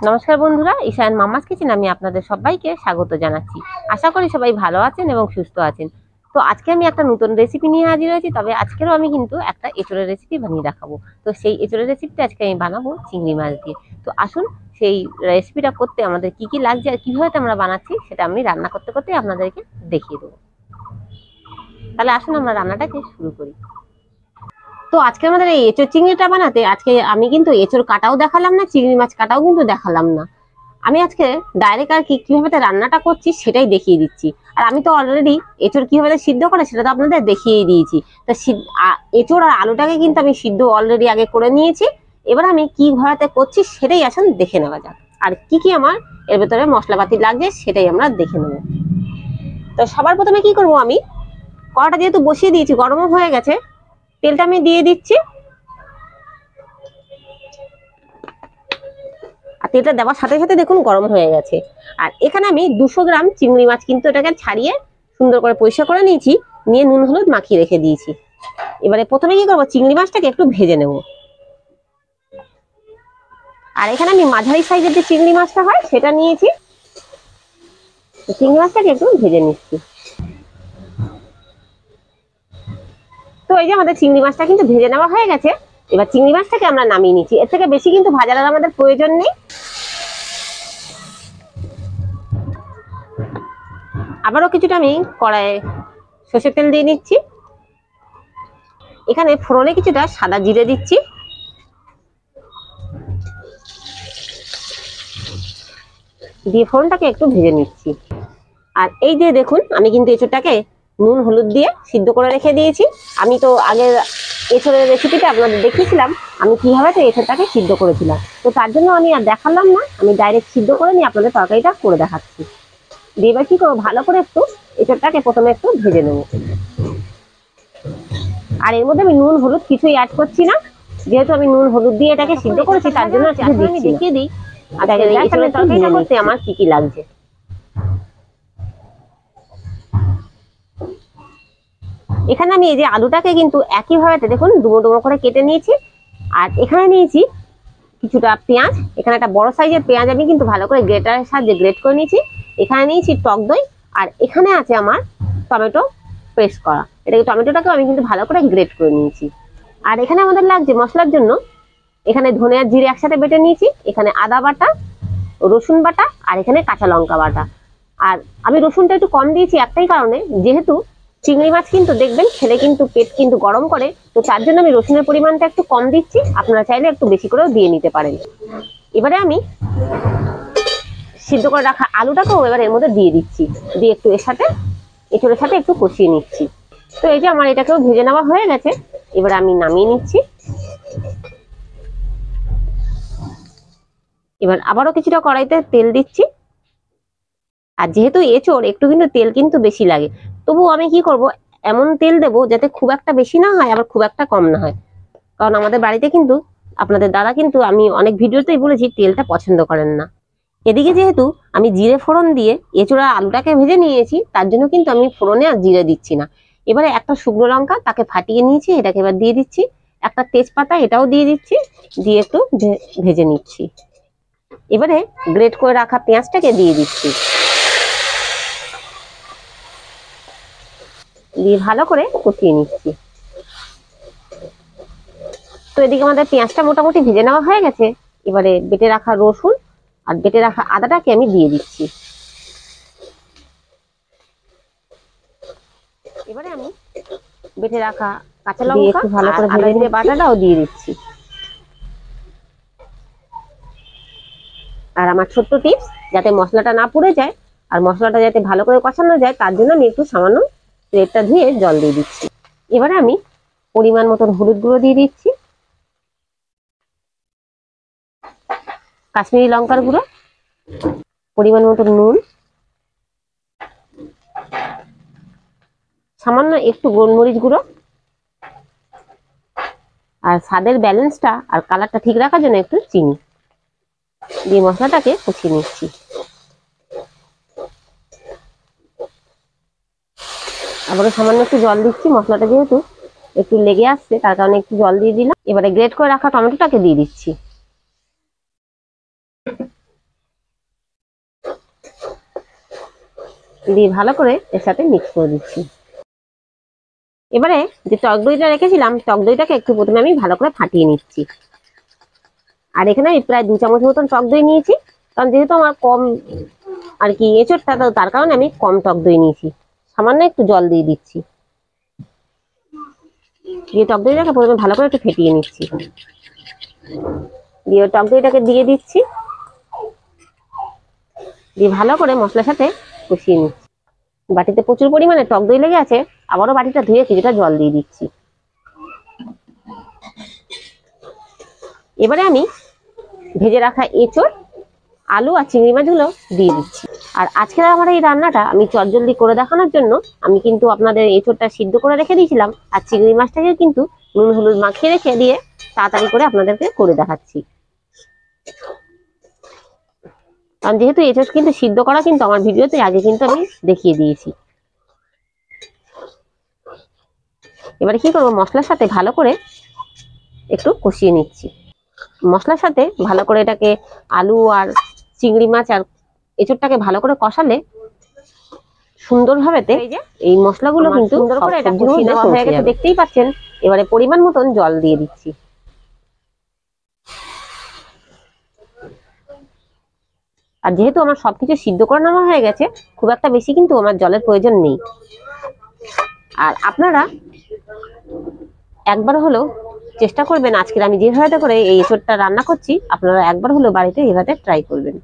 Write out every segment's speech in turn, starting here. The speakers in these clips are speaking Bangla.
নমস্কার বন্ধুরা, ঈশান মাম্মাস কিচেনে আমি আপনাদের সবাইকে স্বাগত জানাচ্ছি। আশা করি সবাই ভালো আছেন এবং সুস্থ আছেন। তো আজকে আমি একটা নতুন রেসিপি নিয়ে হাজির হয়েছি। তবে আজকেরও আমি কিন্তু একটা এঁচোড়ের রেসিপি বানিয়ে দেখাবো। তো সেই এঁচোড়ের রেসিপিটা আজকে আমি বানাবো চিংড়ি মাছ দিয়ে। তো আসুন সেই রেসিপিটা করতে আমাদের কি কি লাগছে আর কিভাবে আমরা বানাচ্ছি সেটা আমি রান্না করতে করতে আপনাদেরকে দেখিয়ে দেবো। তাহলে আসুন আমরা রান্নাটাকে শুরু করি। তো আজকে আমাদের এই এঁচোড় চিংড়িটা বানাতে আজকে আমি কিন্তু এঁচোড় কাটাও দেখালাম না, চিংড়ি মাছ কাটাও কিন্তু দেখালাম না। আমি আজকে ডাইরেক্ট আর কি কিভাবে রান্নাটা করছি সেটাই দেখিয়ে দিচ্ছি। আর আমি তো অলরেডি এঁচোড় কিভাবে সিদ্ধ করে সেটা তো আপনাদের দেখিয়েই দিয়েছি। তো এঁচোড় আর আলুটাকে কিন্তু আমি সিদ্ধ অলরেডি আগে করে নিয়েছি। এবার আমি কিভাবে করছি সেটাই আসুন দেখে নেওয়া যাক। আর কি কি আমার এর ভেতরে মশলাপাতি লাগছে সেটাই আমরা দেখে নেব। তো সবার প্রথমে কি করব, আমি কড়াটা যেহেতু বসিয়ে দিয়েছি, গরমও হয়ে গেছে, তেলটা আমি দিয়ে দিচ্ছি। আর তেলটা দেওয়ার সাথে সাথে দেখুন গরম হয়ে গেছে। আর এখানে আমি 200 গ্রাম চিংড়ি মাছ কিন্তু এটাকে ছাড়িয়ে সুন্দর করে পরিষ্কার করে নিয়েছি, নিয়ে নুন হলুদ মাখিয়ে রেখে দিয়েছি। এবারে প্রথমে কি করবো, চিংড়ি মাছটাকে একটু ভেজে নেব। আর এখানে আমি মাঝারি সাইজের যে চিংড়ি মাছটা হয় সেটা নিয়েছি। চিংড়ি মাছটাকে একটু ভেজে নিচ্ছি। তো এই যে আমাদের চিংড়ি মাছটা কিন্তু ভেজে নেওয়া হয়ে গেছে। এবার চিংড়ি মাছটাকে আমরা নামিয়ে নিচ্ছি। এর থেকে বেশি কিন্তু ভাজার আর আমাদের প্রয়োজন নেই। আবারও কিছুটা আমি কড়াইয়ে সর্ষের তেল দিয়ে নিচ্ছি। এখানে ফোড়নে কিছুটা সাদা জিরে দিচ্ছি। দিয়ে ফোড়নটাকে একটু ভেজে নিচ্ছি। আর এই যে দেখুন আমি কিন্তু এঁচোড়টাকে নুন হলুদ দিয়ে সিদ্ধ করে রেখে দিয়েছি। আমি তো আগের এঁচোড়ের রেসিপিটা আপনাদের দেখিয়েছিলাম আমি কিভাবে তো এঁচোড়টাকে সিদ্ধ করেছিলাম। তো তার জন্য আমি আর দেখালাম না, আমি ডাইরেক্ট সিদ্ধ করে নিয়ে আপনাদের তরকারিটা করে দেখাচ্ছি। দিয়ে এবার কি করবো, ভালো করে একটু এঁচোড়টাকে প্রথমে একটু ভেজে নেব। আর এর মধ্যে আমি নুন হলুদ কিছুই অ্যাড করছি না, যেহেতু আমি নুন হলুদ দিয়ে এটাকে সিদ্ধ করেছি তার জন্য আমি দেখিয়ে দিই এঁচোড়ের তরকারিটা করতে আমার কি কি লাগছে। এখানে আমি এই যে আলুটাকে কিন্তু একইভাবে দেখুন ডুমো ডুমো করে কেটে নিয়েছি। আর এখানে নিয়েছি কিছুটা পেঁয়াজ। এখানে একটা বড় সাইজের পেঁয়াজ আমি কিন্তু ভালো করে গ্রেটারের সাহায্যে গ্রেট করে নিয়েছি। এখানে নিয়েছি টক দই। আর এখানে আছে আমার টমেটো পেস্ট করা। এটাকে টমেটোটাকে আমি কিন্তু ভালো করে গ্রেট করে নিয়েছি। আর এখানে আমাদের লাগছে মশলার জন্য, এখানে ধনে আর জিরে একসাথে বেটে নিয়েছি, এখানে আদা বাটা, রসুন বাটা, আর এখানে কাঁচা লঙ্কা বাটা। আর আমি রসুনটা একটু কম দিয়েছি একটাই কারণে, যেহেতু চিংড়ি মাছ কিন্তু দেখবেন খেলে কিন্তু পেট কিন্তু গরম করে, তো তার জন্য আমি রসুনের পরিমাণটা একটু কম দিচ্ছি। আপনারা চাইলে একটু বেশি করেও দিয়ে নিতে পারেন। এবারে আমি সিদ্ধ করে রাখা আলুটাকেও এবার এর মধ্যে দিয়ে দিচ্ছি, দিয়ে একটু এঁচোড়ের সাথে একটু কষিয়ে নিচ্ছি। তো এই যে আমার এটাকেও ভেজে নেওয়া হয়ে গেছে। এবার আমি নামিয়ে নিচ্ছি। এবার আবারও কিছুটা কড়াইতে তেল দিচ্ছি। আর যেহেতু এঁচোড় একটু কিন্তু তেল কিন্তু বেশি লাগে, তবু আমি কি করব, এমন তেল দেবো যাতে খুব একটা বেশি না হয় আবার খুব একটা কম না হয়। কারণ আমাদের বাড়িতে কিন্তু আপনাদের দাদা কিন্তু, আমি অনেক ভিডিওতেই বলেছি, তেলটা পছন্দ করেন না। এদিকে যেহেতু আমি জিরে ফোড়ন দিয়ে এঁচোড়া আলুটাকে ভেজে নিয়েছি, তার জন্য কিন্তু আমি ফোড়নে আর জিরে দিচ্ছি না। এবারে একটা শুকনো লঙ্কা তাকে ফাটিয়ে নিয়েছি, এটাকে এবার দিয়ে দিচ্ছি। একটা তেজপাতা এটাও দিয়ে দিচ্ছি, দিয়ে একটু ভেজে নিচ্ছি। এবারে গ্রেট করে রাখা পেঁয়াজটাকে দিয়ে দিচ্ছি, দিয়ে ভালো করে কষিয়ে নিচ্ছি। তো এদিকে আমাদের পেঁয়াজটা মোটামুটি ভেজে নেওয়া হয়ে গেছে। এবারে বেটে রাখা রসুন আর বেটে রাখা আদাটাকে আমি দিয়ে দিচ্ছি। এবারে আমি বেটে রাখা কাঁচা লঙ্কা একটু ভালো করে ভেজে নিয়ে বাটাটাও দিয়ে দিচ্ছি। আর আমার ছোট্ট টিপস, যাতে মশলাটা না পুড়ে যায় আর মশলাটা যাতে ভালো করে কষানো যায়, তার জন্য আমি একটু সামান্য প্লেটটা ধুয়ে জল দিয়ে দিচ্ছি। এবারে আমি পরিমাণ মতন হলুদ গুঁড়ো দিয়ে দিচ্ছি, কাশ্মীরি লঙ্কার গুঁড়ো, পরিমাণ মতন নুন, সামান্য একটু গোলমরিচ গুঁড়ো, আর স্বাদের ব্যালেন্সটা আর কালারটা ঠিক রাখার জন্য একটু চিনি দিয়ে মশলাটাকে কষিয়ে নিচ্ছি। আবারও সামান্য একটু জল দিচ্ছি, মশলাটা যেহেতু একটু লেগে আসছে তার কারণে একটু জল দিয়ে দিলাম। এবারে গ্রেট করে রাখা টমেটোটাকে দিয়ে দিচ্ছি। দিয়ে ভালো করে এর সাথে মিক্স করে দিচ্ছি। এবারে যে টক দইটা রেখেছিলাম, টক দইটাকে একটু প্রথমে আমি ভালো করে ফাটিয়ে নিচ্ছি। আর এখানে আমি প্রায় 2 চামচ মতন টক দই নিয়েছি, কারণ যেহেতু আমার কম আর কি এঁচোড়টা, তো তার কারণে আমি কম টক দই নিয়েছি। সামান্য একটু জল দিয়ে দিচ্ছি, দিয়ে টক দইটাকে প্রথমে ভালো করে একটু ফেটিয়ে নিচ্ছি। দিয়ে টক দইটাকে দিয়ে দিচ্ছি, দিয়ে ভালো করে মশলার সাথে কষিয়ে নিচ্ছি। বাটিতে প্রচুর পরিমাণে টক দই লেগে আছে, আবারও বাটিটা ধুয়ে কিছুটা জল দিয়ে দিচ্ছি। এবারে আমি ভেজে রাখা এঁচোড়, আলু আর চিংড়ি মাছগুলো দিয়ে দিচ্ছি। আর আজকের আমার এই রান্নাটা আমি চটজলদি করে দেখানোর জন্য আমি কিন্তু আপনাদের এঁচোড়টা সিদ্ধ করে রেখে দিয়েছিলাম, আর চিংড়ি মাছটাকে কিন্তু নুন হলুদ মাখিয়ে রেখে দিয়ে তাড়াতাড়ি করে আপনাদেরকে করে দেখাচ্ছি। কারণ যেহেতু এঁচোড় কিন্তু সিদ্ধ করা কিন্তু আমার ভিডিওতে আগে কিন্তু আমি দেখিয়ে দিয়েছি। এবারে কি করবো, মশলার সাথে ভালো করে একটু কষিয়ে নিচ্ছি। মশলার সাথে ভালো করে এটাকে আলু আর চিংড়ি মাছ আর এঁচোড়টাকে ভালো করে কষালে সুন্দরভাবে এই মশলাগুলো কিন্তু সুন্দর করে এটা কষিয়ে নেওয়া হয়ে গেছে, দেখতেই পাচ্ছেন। এবারে পরিমাণ মতন জল দিয়ে দিচ্ছি। আর যেহেতু আমার সবকিছু সিদ্ধ করে নেওয়া হয়ে গেছে, খুব একটা বেশি কিন্তু আমার জলের প্রয়োজন নেই। আর আপনারা একবার হলেও চেষ্টা করবেন, আজকের আমি যেভাবে করে এই এঁচোড়টা রান্না করছি, আপনারা একবার হলেও বাড়িতে এভাবে ট্রাই করবেন,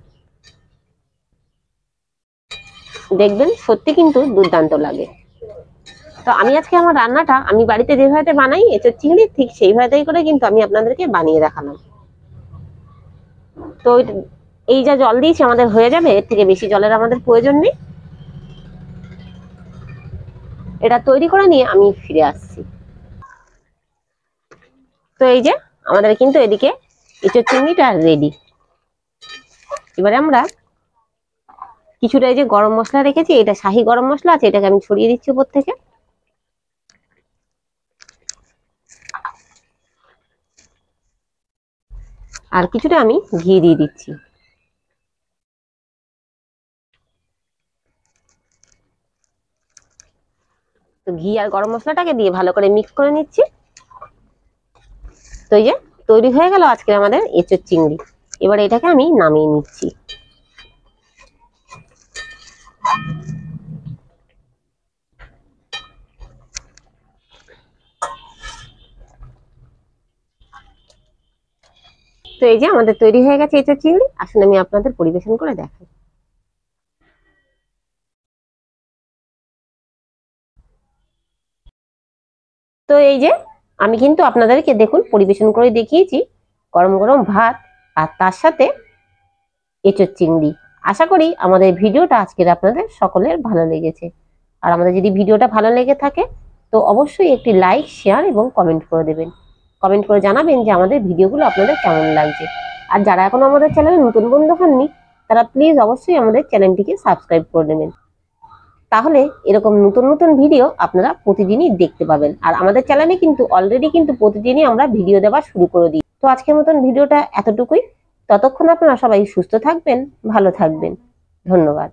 দেখবেন সত্যি কিন্তু দুর্দান্ত লাগে। তো আমি আজকে আমার রান্নাটা আমি বাড়িতে যেভাবে বানাই এঁচোড় চিংড়ি, ঠিক সেইভাবেই করে কিন্তু আমি আপনাদেরকে বানিয়ে দেখালাম। তো এই যা জল দিয়েছি আমাদের হয়ে যাবে, এর থেকে বেশি জলের আমাদের প্রয়োজন নেই। এটা তৈরি করে নিয়ে আমি ফিরে আসছি। তো এই যে আমাদের কিন্তু এদিকে এঁচোড় চিংড়িটা রেডি। এবারে আমরা কিছুটা এই যে গরম মশলা রেখেছি, এটা শাহি গরম মশলা আছে, এটাকে আমি ছড়িয়ে দিচ্ছি উপর থেকে। আর কিছুটা আমি ঘি দিয়ে দিচ্ছি। তো ঘি আর গরম মশলাটাকে দিয়ে ভালো করে মিক্স করে নিচ্ছি। তো এই যে তৈরি হয়ে গেল আজকে আমাদের এঁচোড় চিংড়ি। এবার এটাকে আমি নামিয়ে নিচ্ছি। তো এই যে আমাদের তৈরি হয়ে গেছে এঁচোড় চিংড়ি। আসলে আমি আপনাদের পরিবেশন করে দেখাই। তো এই যে আমি কিন্তু আপনাদেরকে দেখুন পরিবেশন করে দেখিয়েছি গরম গরম ভাত আর তার সাথে এঁচোড় চিংড়ি। আশা করি আমাদের ভিডিওটা আজকের আপনাদের সকলের ভালো লেগেছে। আর আমাদের যদি ভিডিওটা ভালো লেগে থাকে তো অবশ্যই একটি লাইক, শেয়ার এবং কমেন্ট করে দেবেন। কমেন্ট করে জানাবেন যে আমাদের ভিডিওগুলো আপনাদের কেমন লাগছে। আর যারা এখনো আমাদের চ্যানেলে নতুন বন্ধু হননি, তারা প্লিজ অবশ্যই আমাদের চ্যানেলটিকে সাবস্ক্রাইব করে নেবেন। তাহলে এরকম নতুন নতুন ভিডিও আপনারা প্রতিদিনই দেখতে পাবেন। আর আমাদের চ্যানেলে কিন্তু অলরেডি কিন্তু প্রতিদিনই আমরা ভিডিও দেওয়া শুরু করে দিই। তো আজকের মতন ভিডিওটা এতটুকুই। ততক্ষণ আপনারা সবাই সুস্থ থাকবেন, ভালো থাকবেন। ধন্যবাদ।